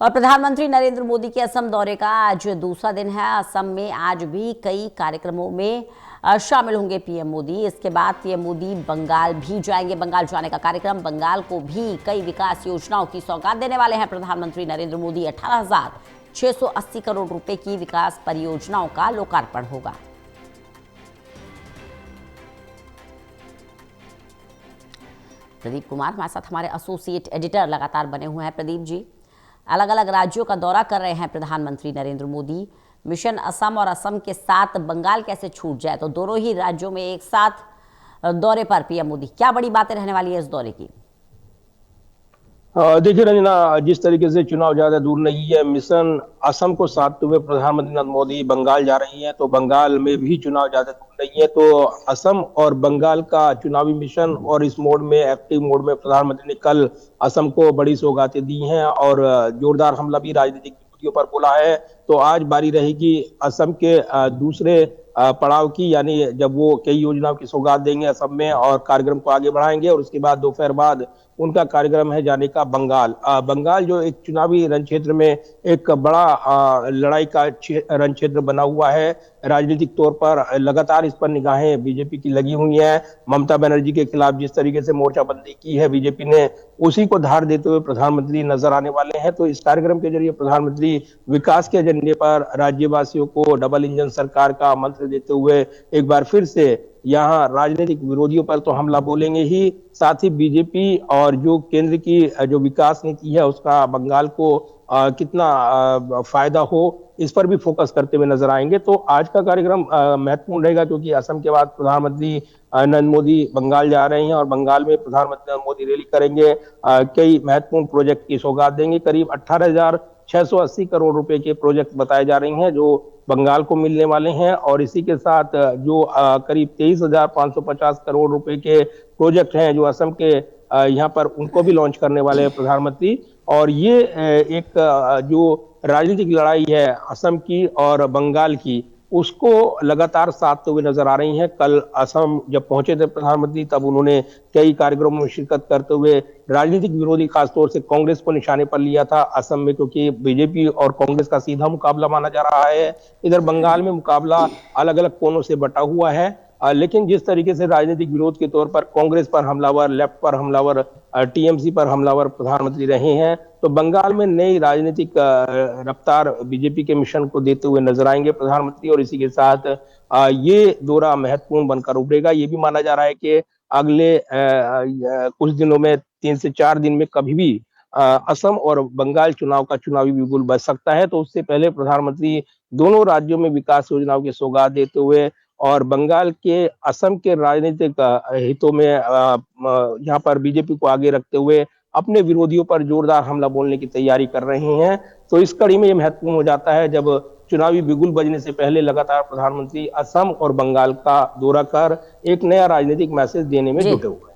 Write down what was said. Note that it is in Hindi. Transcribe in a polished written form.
और प्रधानमंत्री नरेंद्र मोदी के असम दौरे का आज दूसरा दिन है। असम में आज भी कई कार्यक्रमों में शामिल होंगे पीएम मोदी। इसके बाद पीएम मोदी बंगाल भी जाएंगे। बंगाल जाने का कार्यक्रम, बंगाल को भी कई विकास योजनाओं की सौगात देने वाले हैं प्रधानमंत्री नरेंद्र मोदी। 18,680 करोड़ रुपए की विकास परियोजनाओं का लोकार्पण होगा। प्रदीप कुमार हमारे साथ, हमारे एसोसिएट एडिटर लगातार बने हुए हैं। प्रदीप जी, अलग अलग राज्यों का दौरा कर रहे हैं प्रधानमंत्री नरेंद्र मोदी। मिशन असम और असम के साथ बंगाल कैसे छूट जाए, तो दोनों ही राज्यों में एक साथ दौरे पर पीएम मोदी, क्या बड़ी बातें रहने वाली है इस दौरे की? देखिए रंजना, जिस तरीके से चुनाव ज्यादा दूर नहीं है, मिशन असम को साधते हुए प्रधानमंत्री नरेंद्र मोदी बंगाल जा रही हैं, तो बंगाल में भी चुनाव ज्यादा दूर नहीं है। तो असम और बंगाल का चुनावी मिशन और इस मोड में, एक्टिव मोड में, प्रधानमंत्री ने कल असम को बड़ी सौगातें दी हैं और जोरदार हमला भी राजनीतिक विरोधियों पर बोला है। तो आज बारी रहेगी असम के दूसरे पड़ाव की, यानी जब वो कई योजनाओं की सौगात देंगे असम में और कार्यक्रम को आगे बढ़ाएंगे, और उसके बाद दोपहर बाद उनका कार्यक्रम है जाने का बंगाल। बंगाल जो एक चुनावी रण क्षेत्र में एक बड़ा लड़ाई का रण क्षेत्र बना हुआ है। राजनीतिक तौर पर लगातार इस पर निगाहें बीजेपी की लगी हुई हैं। ममता बनर्जी के खिलाफ जिस तरीके से मोर्चाबंदी की है बीजेपी ने, उसी को धार देते हुए प्रधानमंत्री नजर आने वाले हैं। तो इस कार्यक्रम के जरिए प्रधानमंत्री विकास के एजेंडे पर राज्यवासियों को डबल इंजन सरकार का मंत्र देते हुए एक बार फिर से यहाँ राजनीतिक विरोधियों पर तो हमला बोलेंगे ही, साथ ही बीजेपी और जो केंद्र की जो विकास नीति है उसका बंगाल को कितना फायदा हो, इस पर भी फोकस करते हुए नजर आएंगे। तो आज का कार्यक्रम महत्वपूर्ण रहेगा, क्योंकि असम के बाद प्रधानमंत्री नरेंद्र मोदी बंगाल जा रहे हैं और बंगाल में प्रधानमंत्री नरेंद्र मोदी रैली करेंगे। कई महत्वपूर्ण प्रोजेक्ट की सौगात देंगे। करीब 18,680 करोड़ रुपए के प्रोजेक्ट बताए जा रहे हैं जो बंगाल को मिलने वाले हैं, और इसी के साथ जो करीब 23,550 करोड़ रुपए के प्रोजेक्ट हैं जो असम के यहाँ पर, उनको भी लॉन्च करने वाले हैं प्रधानमंत्री। और ये एक जो राजनीतिक लड़ाई है असम की और बंगाल की, उसको लगातार साधते हुए नजर आ रही हैं। कल असम जब पहुंचे थे प्रधानमंत्री, तब उन्होंने कई कार्यक्रमों में शिरकत करते हुए राजनीतिक विरोधी, खासतौर से कांग्रेस को निशाने पर लिया था असम में, क्योंकि बीजेपी और कांग्रेस का सीधा मुकाबला माना जा रहा है। इधर बंगाल में मुकाबला अलग अलग कोनों से बटा हुआ है। लेकिन जिस तरीके से राजनीतिक विरोध के तौर पर कांग्रेस पर हमलावर, लेफ्ट पर हमलावर, टीएमसी पर हमलावर प्रधानमंत्री रहे हैं, तो बंगाल में नई राजनीतिक रफ्तार बीजेपी के मिशन को देते हुए नजर आएंगे प्रधानमंत्री। और इसी के साथ ये दौरा महत्वपूर्ण बनकर उभरेगा। ये भी माना जा रहा है कि अगले कुछ दिनों में, 3 से 4 दिन में, कभी भी असम और बंगाल चुनाव का चुनावी बिगुल बज सकता है। तो उससे पहले प्रधानमंत्री दोनों राज्यों में विकास योजनाओं की सौगात देते हुए और बंगाल के, असम के राजनीतिक हितों में यहाँ पर बीजेपी को आगे रखते हुए अपने विरोधियों पर जोरदार हमला बोलने की तैयारी कर रहे हैं। तो इस कड़ी में ये महत्वपूर्ण हो जाता है जब चुनावी बिगुल बजने से पहले लगातार प्रधानमंत्री असम और बंगाल का दौरा कर एक नया राजनीतिक मैसेज देने में जुटे हुए।